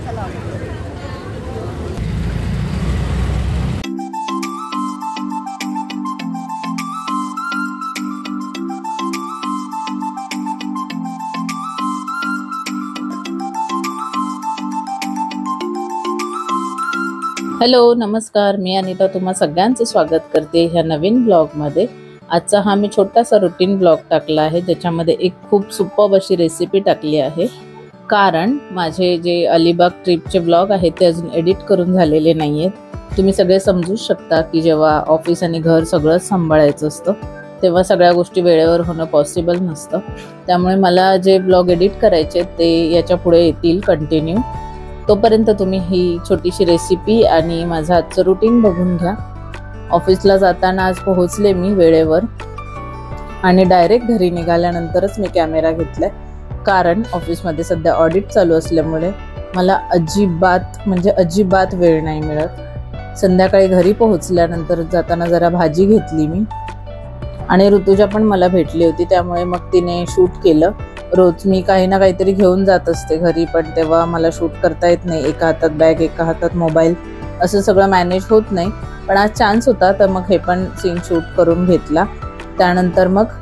Hello नमस्कार, मी अनिता तुम्हा सगळ्यांचं स्वागत करते ह्या नवीन ब्लॉगमध्ये। आजचा हा मी छोटासा रुटीन ब्लॉग टाकला आहे, ज्याच्यामध्ये एक खूप सुपर्ब अशी रेसिपी टाकली आहे। कारण माझे जे अलिबाग ट्रिपचे ब्लॉग आहेत ते अजून एडिट करून झालेले नाहीयेत। तुम्ही सगळे समजू शकता की जेव्हा ऑफिस आणि घर सगळं सांभाळायचं असतं तेव्हा सगळ्या गोष्टी वेळेवर होणं पॉसिबल नसतं। त्यामुळे मला जे ब्लॉग एडिट करायचे ते याच्या पुढे येतील कंटिन्यू। तोपर्यंत तुम्ही ही छोटीशी रेसिपी आणि माझं आजचं रुटीन बघून घ्या। ऑफिसला जाताना आज पोहोचले मी वेळेवर आणि डायरेक्ट घरी निघाल्यानंतरच मी कॅमेरा घेतलाय, कारण ऑफिसमध्ये सध्या ऑडिट चालू असल्यामुळे मला अजिबात वेळ नाही मिळत। संध्याकाळी घरी पोहोचल्यानंतर जाताना जरा भाजी घेतली मी आणि ऋतुजा पण मला भेटली होती, त्यामुळे मग तिने शूट केलं। रोज मी काही ना काहीतरी घेऊन जात असते घरी, पण तेव्हा मला शूट करता येत नाही। एका हातात बॅग एका हातात मोबाईल असं सगळं मॅनेज होत नाही, पण आज चान्स होता तर मग हे पण सीन शूट करून घेतला। त्यानंतर मग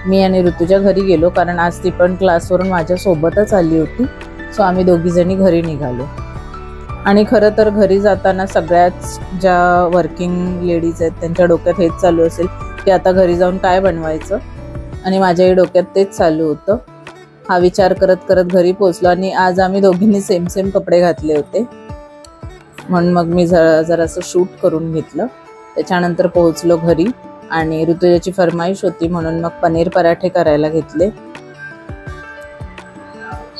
मी आणि ऋतुजा घरी गेलो, कारण आज ती पण क्लासवरून माझ्यासोबतच आली होती। सो आम्ही दोघी जणी घरी निघालो। आणि खरं तर घरी जाताना सगळ्याच ज्या वर्किंग लेडीज आहेत त्यांच्या डोक्यात हेच चालू असेल की आता घरी जाऊन काय बनवायचं, आणि माझ्याही डोक्यात तेच चालू होतं। हा विचार करत करत घरी पोहोचलो आणि आज आम्ही दोघींनी सेम कपडे घातले होते, म्हणून मग मी जरासं शूट करून घेतलं। त्याच्यानंतर पोहोचलो घरी आणि ऋतुजाची फरमाईश होती म्हणून मग पनीर पराठे करायला घेतले।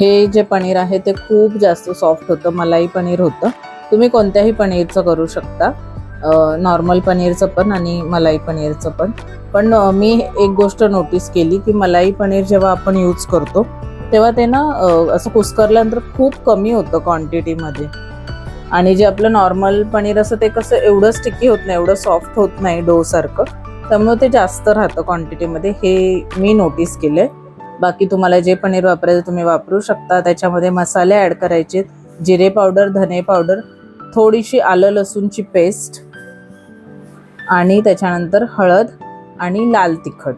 हे जे पनीर आहे ते खूप जास्त सॉफ्ट होतं, मलाई पनीर होतं। तुम्ही कोणत्याही पनीरचं करू शकता, नॉर्मल पनीरचं पण आणि मलाई पनीरचं पण। पण मी एक गोष्ट नोटीस केली की मलाई पनीर जेव्हा आपण यूज करतो तेव्हा ते ना असं कुस्करल्यानंतर खूप कमी होतं क्वांटिटीमध्ये, आणि जे आपलं नॉर्मल पनीर असं ते कसं एवढं स्टिकी होत नाही, एवढं सॉफ्ट होत नाही डो सारखं, त्यामुळे ते जास्त राहतं क्वांटिटीमध्ये, हे मी नोटीस केलंय। बाकी तुम्हाला जे पनीर वापरायचं तुम्ही वापरू शकता। त्याच्यामध्ये मसाले ॲड करायचे, जिरे पावडर, धने पावडर, थोडीशी आलं लसूणची पेस्ट आणि त्याच्यानंतर हळद आणि लाल तिखट,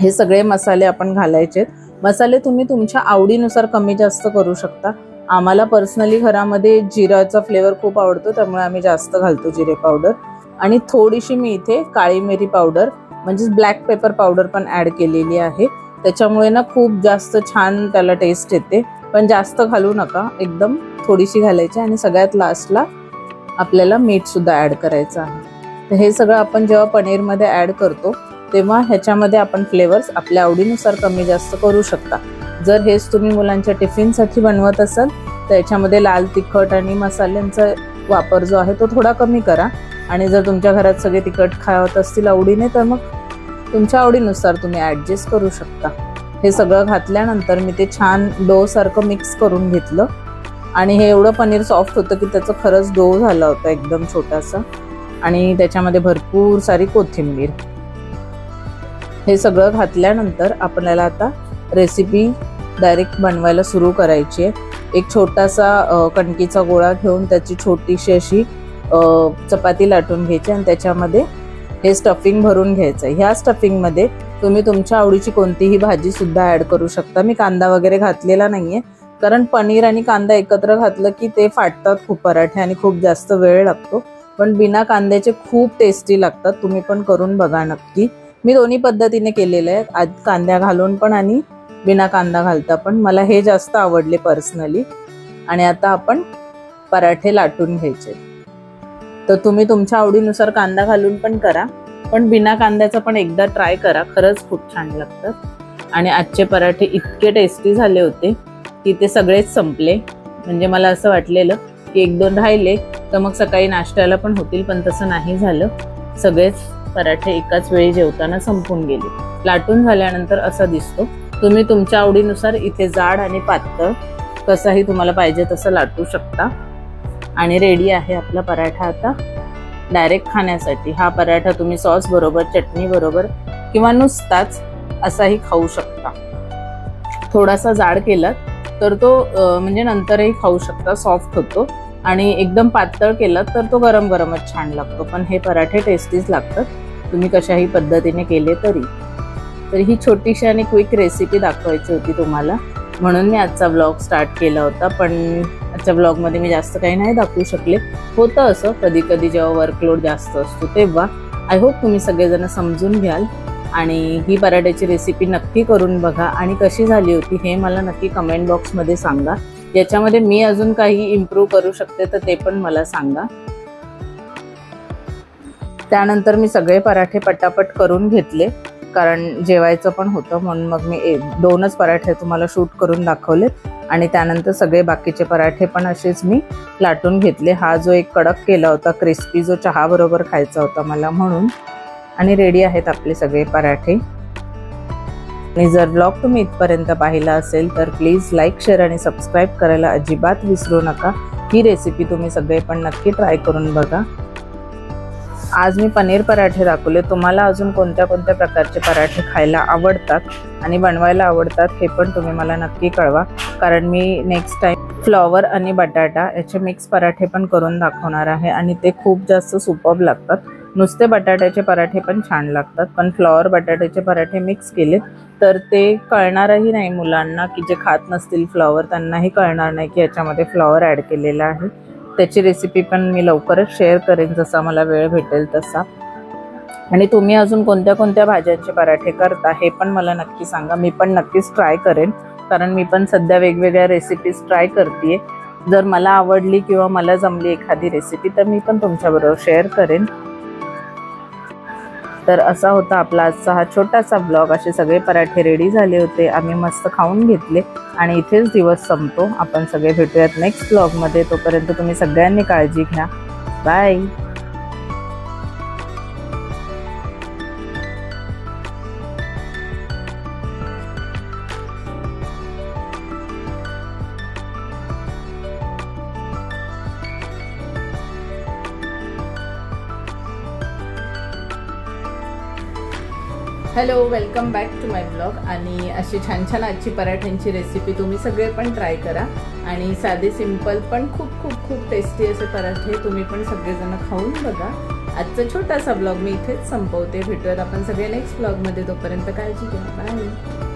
हे सगळे मसाले आपण घालायचे। मसाले तुम्ही तुमच्या आवडीनुसार कमी जास्त करू शकता। आम्हाला पर्सनली घरामध्ये जिराचा फ्लेवर खूप आवडतो, त्यामुळे आम्ही जास्त घालतो जिरे पावडर। आणि थोडीशी मी इथे काळी मिरी पावडर म्हणजे ब्लॅक पेपर पावडर पण ॲड केलेली आहे, त्याच्यामुळे ना खूप जास्त छान त्याला टेस्ट येते। पण जास्त घालू नका, एकदम थोडीशी घालायची। आणि सगळ्यात लास्टला आपल्याला मीठ सुद्धा ॲड करायचं आहे। तर हे सगळं आपण जेव्हा पनीरमध्ये ॲड करतो तेव्हा ह्याच्यामध्ये आपण फ्लेवर्स आपल्या आवडीनुसार कमी जास्त करू शकता। जर हेच तुम्ही मुलांच्या टिफिनसाठी बनवत असाल तर याच्यामध्ये लाल तिखट आणि मसाल्यांचा वापर जो आहे तो थोडा कमी करा। आणि जर तुमच्या घरात सगळे तिखट खावत असतील आवडीने तर मग तुमच्या आवडीनुसार तुम्ही ॲडजस्ट करू शकता। हे सगळं घातल्यानंतर मी ते छान डो सारखं मिक्स करून घेतलं, आणि हे एवढं पनीर सॉफ्ट होतं की त्याचं खरंच डो झाला होता एकदम छोटासा, आणि त्याच्यामध्ये भरपूर सारी कोथिंबीर। हे सगळं घातल्यानंतर आपल्याला आता रेसिपी डायरेक्ट बनवायला सुरू करायची आहे। एक छोटासा कणकीचा गोळा घेऊन त्याची छोटीशी अशी चपाती लाटून घ्यायची आणि त्याच्यामध्ये हे स्टफिंग भरून घ्यायचं। ह्या स्टफिंगमध्ये तुम्ही तुमच्या आवडीची कोणतीही भाजी सुद्धा ॲड करू शकता। मी कांदा वगैरे घातलेला नाहीये, कारण पनीर आणि कांदा एकत्र घातलं की ते फाटतात खूप पराठे आणि खूप जास्त वेळ लागतो। पण बिना कांद्याचे खूप टेस्टी लागतात, तुम्ही पण करून बघा नक्की। मी दोन्ही पद्धतीने केलेलं आहे, आज कांद्या घालून पण आणि बिना कांदा घालता पण। मला हे जास्त आवडले पर्सनली। आणि आता आपण पराठे लाटून घ्यायचे। तर तुम्ही तुमच्या आवडीनुसार कांदा घालून पण करा, पण बिना कांद्याचा पण एकदा ट्राय करा, खरंच खूप छान लागतात। आणि आजचे पराठे इतके टेस्टी झाले होते की ते सगळेच संपले। म्हणजे मला असं वाटलेलं की एक दोन राहिले तर मग सकाळी नाश्त्याला पण होतील, पण तसं नाही झालं। सगळेच पराठे एकाच वेळी जेवताना संपून गेले। लाटून झाल्यानंतर असा दिसतो। तुम्ही तुमच्या आवडीनुसार इथे जाड आणि पातळ कसाही तुम्हाला पाहिजे तसं लाटू शकता। आणि रेडी आहे आपला पराठा आता डायरेक्ट खाण्यासाठी। हा पराठा तुम्ही सॉस बरोबर, चटणी बरोबर किंवा नुसताच असाही खाऊ शकता। थोडासा जाड केलात तर तो म्हणजे नंतरही खाऊ शकता, सॉफ्ट होतो. आणि एकदम पातळ केला तर तो गरम गरमच छान लागतो. पण हे पराठे टेस्टीच लागतात, तुम्ही कशाही पद्धतीने केले तरी. तर ही छोटीशी आणि क्विक रेसिपी दाखवायची होती तुम्हाला, म्हणून मी आजचा व्लॉग स्टार्ट केला होता. पण आजच्या व्लॉगमध्ये मी जास्त काही नाही दाखवू शकले. होतं असं कधी कधी जेव्हा वर्कलोड जास्त असतो तेव्हा. आय होप तुम्ही सगळेजण समजून घ्याल आणि ही पराठ्याची रेसिपी नक्की करून बघा आणि कशी झाली होती हे मला नक्की कमेंट बॉक्समध्ये सांगा. याच्यामध्ये मी अजून काही इम्प्रूव्ह करू शकते तर ते पण मला सांगा. त्यानंतर मी सगळे पराठे पटापट करून घेतले, कारण जेवायचं पण होतं, म्हणून मग मी 2च पराठे तुम्हाला शूट करून दाखवलेत. आणि त्यानंतर सगळे बाकीचे पराठे पण असेच मी लाटून घेतले. हा जो एक कडक केला होता क्रिस्पी, जो चहा बरोबर खायचा होता मला म्हणून. आणि रेडी आहेत आपले सगळे पराठे. आणि जर ब्लॉग तुम्ही इथपर्यंत पाहिला असेल तर प्लीज लाईक, शेअर आणि सबस्क्राईब करायला अजिबात विसरू नका. ही रेसिपी तुम्ही सगळे पण नक्की ट्राय करून बघा. आज मी पनीर पराठे दाखवले. तुम्हाला अजून कोणत्या कोणत्या प्रकारचे पराठे खायला आवडतात आणि बनवायला आवडतात हे पण तुम्ही मला नक्की कळवा, कारण मी नेक्स्ट टाइम फ्लॉवर आणि बटाटा याचे मिक्स पराठे पण करून दाखवणार आहे. आणि ते खूप जास्त सुपर्ब लागतात. नुसते बटाट्याचे पराठे पण छान लागतात, पण फ्लॉवर बटाट्याचे पराठे मिक्स केले तर ते कळणारही नाही मुलांना, की जे खात नसतील फ्लॉवर त्यांनाही कळणार नाही की याच्यामध्ये फ्लॉवर ॲड केलेला आहे. त्याची रेसिपी पण मी लवकरच शेअर करेन जसा मला वेळ भेटेल तसा. आणि तुम्ही अजून कोणत्या कोणत्या भाज्यांचे पराठे करता हे पण मला नक्की सांगा. मी पण नक्कीच ट्राय करेन, कारण मी पण सध्या वेगवेगळ्या रेसिपीज ट्राय करते. जर मला आवडली किंवा मला जमली एखादी रेसिपी तर मी पण तुमच्याबरोबर शेअर करेन. तर असा होता आपला आजचा हा छोटासा ब्लॉग. असे सगळे पराठे रेडी झाले होते, आम्ही मस्त खाऊन घेतले आणि इथेच दिवस संपतो. आपण सगळे भेटूयात नेक्स्ट ब्लॉगमध्ये. तोपर्यंत तुम्ही सगळ्यांनी काळजी घ्या. Bye. Hello, welcome back to my blog. आणि अशी छान छान आजची पराठ्यांची रेसिपी तुम्ही सगळे पण ट्राय करा. आणि साधे सिंपल पण खूप खूप खूप टेस्टी असे पराठे तुम्ही पण सगळेजण खाऊन बघा. आजचा छोटासा ब्लॉग मी इथेच संपवते. भेटूयात आपण सगळे नेक्स्ट ब्लॉगमध्ये. तोपर्यंत काळजी घ्या. बाय.